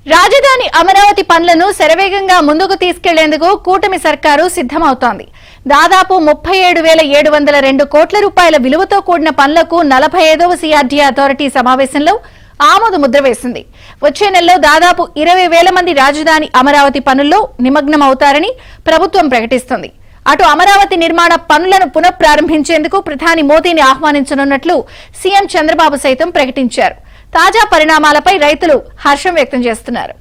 రాజధాని అమరావతి పనులను శరవేగంగా ముందుకు తీసుకెళ్లేందుకు కూటమి సర్కారు సిద్దమవుతోంది. దాదాపు 37,702 కోట్ల రూపాయల విలువతో కూడిన పనులకు 45వ సిఆర్డీ అథారిటీ సమావేశంలో ఆమోద ముద్ర వేసింది. వచ్చే నెలలో దాదాపు 20,000 మంది రాజధాని అమరావతి పనుల్లో నిమగ్నమవుతారని ప్రభుత్వం ప్రకటిస్తోంది. అటు అమరావతి నిర్మాణ పనులను పునఃప్రారంభించేందుకు ప్రధాని మోదీని ఆహ్వానించనున్నట్లు సీఎం చంద్రబాబు సైతం ప్రకటించారు. తాజా పరిణామాలపై రైతులు హర్షం వ్యక్తం చేస్తున్నారు.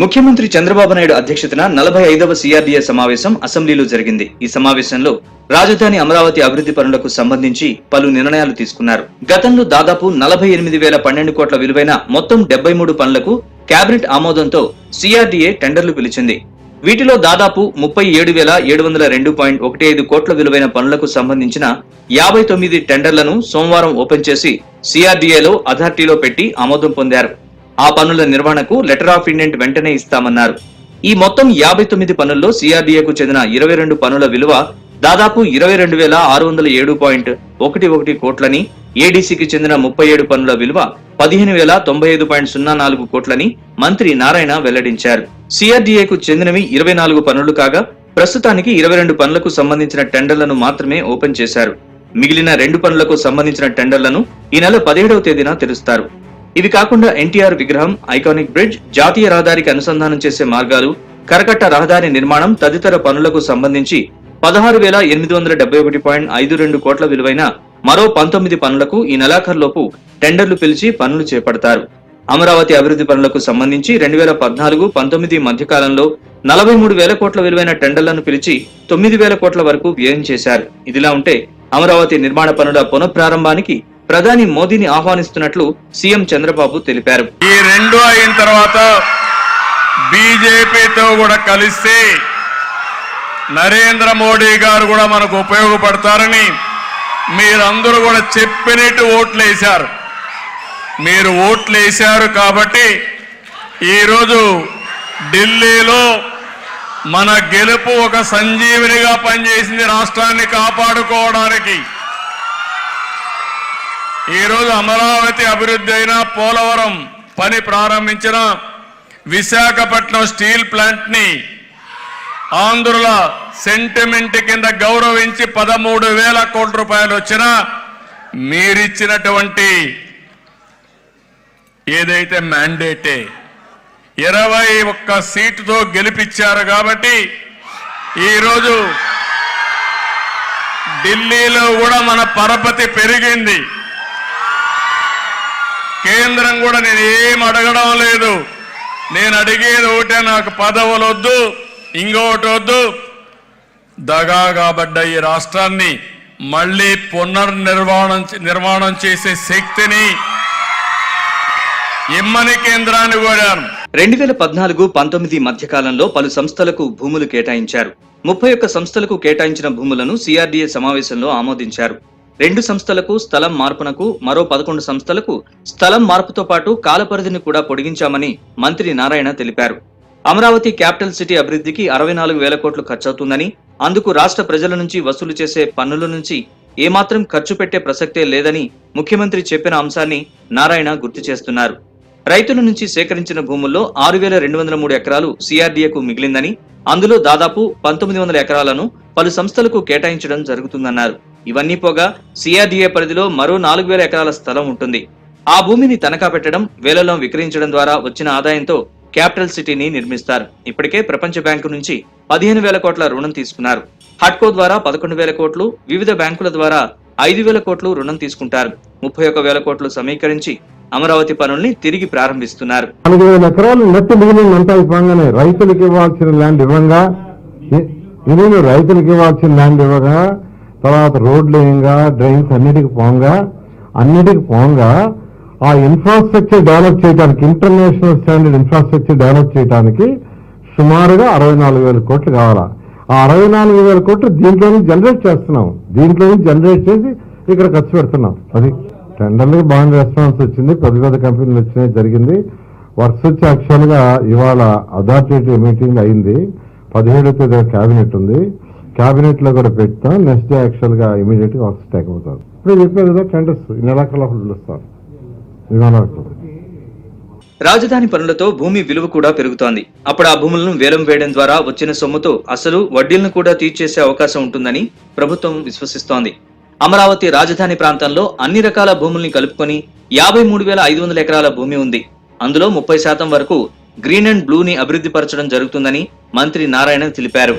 ముఖ్యమంత్రి చంద్రబాబు నాయుడు అధ్యక్షతన 45వ సిఆర్డీఏ సమావేశం అసెంబ్లీలో జరిగింది. ఈ సమావేశంలో రాజధాని అమరావతి అభివృద్ధి పనులకు సంబంధించి పలు నిర్ణయాలు తీసుకున్నారు. గతంలో దాదాపు 48,012 కోట్ల విలువైన మొత్తం 73 పనులకు కేబినెట్ ఆమోదంతో సిఆర్డీఏ టెండర్లు పిలిచింది. వీటిలో దాదాపు 37,702.15 కోట్ల విలువైన పనులకు సంబంధించిన 59 టెండర్లను సోమవారం ఓపెన్ చేసి సిఆర్డీఏలో అథారిటీలో పెట్టి ఆమోదం పొందారు. ఆ పనుల నిర్వహణకు లెటర్ ఆఫ్ ఇంటెంట్ వెంటనే ఇస్తామన్నారు. ఈ మొత్తం 59 పనుల్లో సిఆర్డీఏకు చెందిన 22 పనుల విలువ దాదాపు 22,607.11 కోట్లని, ఏడీసీకి చెందిన 37 పనుల విలువ 15,095.04 కోట్లని మంత్రి నారాయణ వెల్లడించారు. సిఆర్డీఏకు చెందినవి 24 పనులు కాగా ప్రస్తుతానికి 22 పనులకు సంబంధించిన టెండర్లను మాత్రమే ఓపెన్ చేశారు. మిగిలిన 2 పనులకు సంబంధించిన టెండర్లను ఈ నెల 17వ తేదీన తెరుస్తారు. ఇవి కాకుండా ఎన్టీఆర్ విగ్రహం, ఐకానిక్ బ్రిడ్జ్, జాతీయ రహదారికి అనుసంధానం చేసే మార్గాలు, కరకట్ట రహదారి నిర్మాణం తదితర పనులకు సంబంధించి 16,871.52 కోట్ల విలువైన మరో 19 పనులకు ఈ నెలాఖరులోపు టెండర్లు పిలిచి పనులు చేపడతారు. అమరావతి అభివృద్ధి పనులకు సంబంధించి 2014-19 మధ్యకాలంలో 43,000 కోట్ల విలువైన టెండర్లను పిలిచి 9,000 కోట్ల వరకు వ్యయం చేశారు. ఇదిలా ఉంటే అమరావతి నిర్మాణ పనుల పునఃప్రారంభానికి ప్రధాని మోదీని ఆహ్వానిస్తున్నట్లు సీఎం చంద్రబాబు తెలిపారు. ఈ రెండు అయిన తర్వాత బీజేపీతో కూడా కలిసి నరేంద్ర మోడీ గారు కూడా మనకు ఉపయోగపడతారని మీరందరూ కూడా చెప్పినట్టు ఓట్లేశారు. మీరు ఓట్లేశారు కాబట్టి ఈరోజు ఢిల్లీలో మన గెలుపు ఒక సంజీవినిగా పనిచేసింది. రాష్ట్రాన్ని కాపాడుకోవడానికి ఈరోజు అమరావతి అభివృద్ధి అయిన, పోలవరం పని ప్రారంభించిన, విశాఖపట్నం స్టీల్ ప్లాంట్ ని ఆంధ్రుల సెంటిమెంట్ కింద గౌరవించి 13,000 కోట్ల రూపాయలు వచ్చినా మీరిచ్చినటువంటి ఏదైతే మ్యాండేటే 21 సీటుతో గెలిపించారు. కాబట్టి ఈరోజు ఢిల్లీలో కూడా మన పరపతి పెరిగింది. కేంద్రం కూడా నేను ఏం అడగడం లేదు. నేను అడిగేది ఒకటే, నాకు పదవులు వద్దు, ఇంకొకటి వద్దు. దగా కాబడ్డ ఈ రాష్ట్రాన్ని మళ్లీ నిర్మాణం చేసే శక్తిని ఇమ్మని కేంద్రాన్ని కోరాను. 2014-19 మధ్యకాలంలో పలు సంస్థలకు భూములు కేటాయించారు. 31 సంస్థలకు కేటాయించిన భూములను సిఆర్డీఏ సమావేశంలో ఆమోదించారు. 2 సంస్థలకు స్థలం మార్పునకు, మరో 11 సంస్థలకు స్థలం మార్పుతో పాటు కాలపరిధిని కూడా పొడిగించామని మంత్రి నారాయణ తెలిపారు. అమరావతి క్యాపిటల్ సిటీ అభివృద్ధికి 64,000 కోట్లు ఖర్చవుతుందని, అందుకు రాష్ట్ర ప్రజల నుంచి వసూలు చేసే పన్నుల నుంచి ఏమాత్రం ఖర్చు పెట్టే ప్రసక్తే లేదని ముఖ్యమంత్రి చెప్పిన అంశాన్ని నారాయణ గుర్తు చేస్తున్నారు. రైతుల నుంచి సేకరించిన భూముల్లో 6,203 ఎకరాలు సిఆర్డీఏకు మిగిలిందని, అందులో దాదాపు 1,900 ఎకరాలను పలు సంస్థలకు కేటాయించడం జరుగుతుందన్నారు. ఇవన్నీ పోగా సిఆర్డీఏ పరిధిలో మరో 4,000 ఎకరాల స్థలం ఉంటుంది. ఆ భూమిని తనఖా పెట్టడం, వేలలో విక్రయించడం ద్వారా వచ్చిన ఆదాయంతో క్యాపిటల్ సిటీని నిర్మిస్తారు. ఇప్పటికే ప్రపంచ బ్యాంకు నుంచి 15,000 కోట్ల రుణం తీసుకున్నారు. హడ్కో ద్వారా 11,000 కోట్లు, వివిధ బ్యాంకుల ద్వారా 5,000 కోట్లు రుణం తీసుకుంటారు. 31,000 కోట్లు సమీకరించి అమరావతి పనుల్ని తిరిగి ప్రారంభిస్తున్నారు. 4,000 ఎకరాలు నెట్ మిగిలినంతా ఇవ్వగానే రైతులకు ఇవ్వాల్సిన ల్యాండ్ ఇవ్వగా, తర్వాత రోడ్లు వేయంగా, డ్రైన్స్ అన్నిటికి పోంగా ఆ ఇన్ఫ్రాస్ట్రక్చర్ డెవలప్ చేయడానికి, ఇంటర్నేషనల్ స్టాండర్డ్ ఇన్ఫ్రాస్ట్రక్చర్ డెవలప్ చేయడానికి సుమారుగా 64,000 కోట్లు కావాలా. ఆ 64,000 కోట్లు దీంట్లో నుంచి జనరేట్ చేస్తున్నాం. దీంట్లో నుంచి జనరేట్ చేసి ఇక్కడ ఖర్చు పెడుతున్నాం. అది టెండర్లకి బాగా రెస్పాన్స్ వచ్చింది. పెద్ద కంపెనీలు వచ్చినాయి, జరిగింది. వర్క్స్ వచ్చి యాక్చువల్ గా ఇవాళ అథారిటీ మీటింగ్ అయింది. 17వ తేదీ క్యాబినెట్ ఉంది. క్యాబినెట్ లో కూడా పెడతాం. నెక్స్ట్ డే యాక్చువల్ గా ఇమీడియట్ గా వర్క్స్ టేక్ అవుతారు. ఇప్పుడు చెప్పారు కదా, టెండర్స్ ఈ నెలాఖరులో పిలుస్తారు. రాజధాని పనులతో భూమి విలువ కూడా పెరుగుతోంది. అప్పుడు ఆ భూములను వేలం వేయడం ద్వారా వచ్చిన సొమ్ముతో అసలు వడ్డీలను కూడా తీర్చేసే అవకాశం ఉంటుందని ప్రభుత్వం విశ్వసిస్తోంది. అమరావతి రాజధాని ప్రాంతంలో అన్ని రకాల భూముల్ని కలుపుకొని 53,500 ఎకరాల భూమి ఉంది. అందులో 30% వరకు గ్రీన్ అండ్ బ్లూని అభివృద్ధి పరచడం జరుగుతుందని మంత్రి నారాయణ తెలిపారు.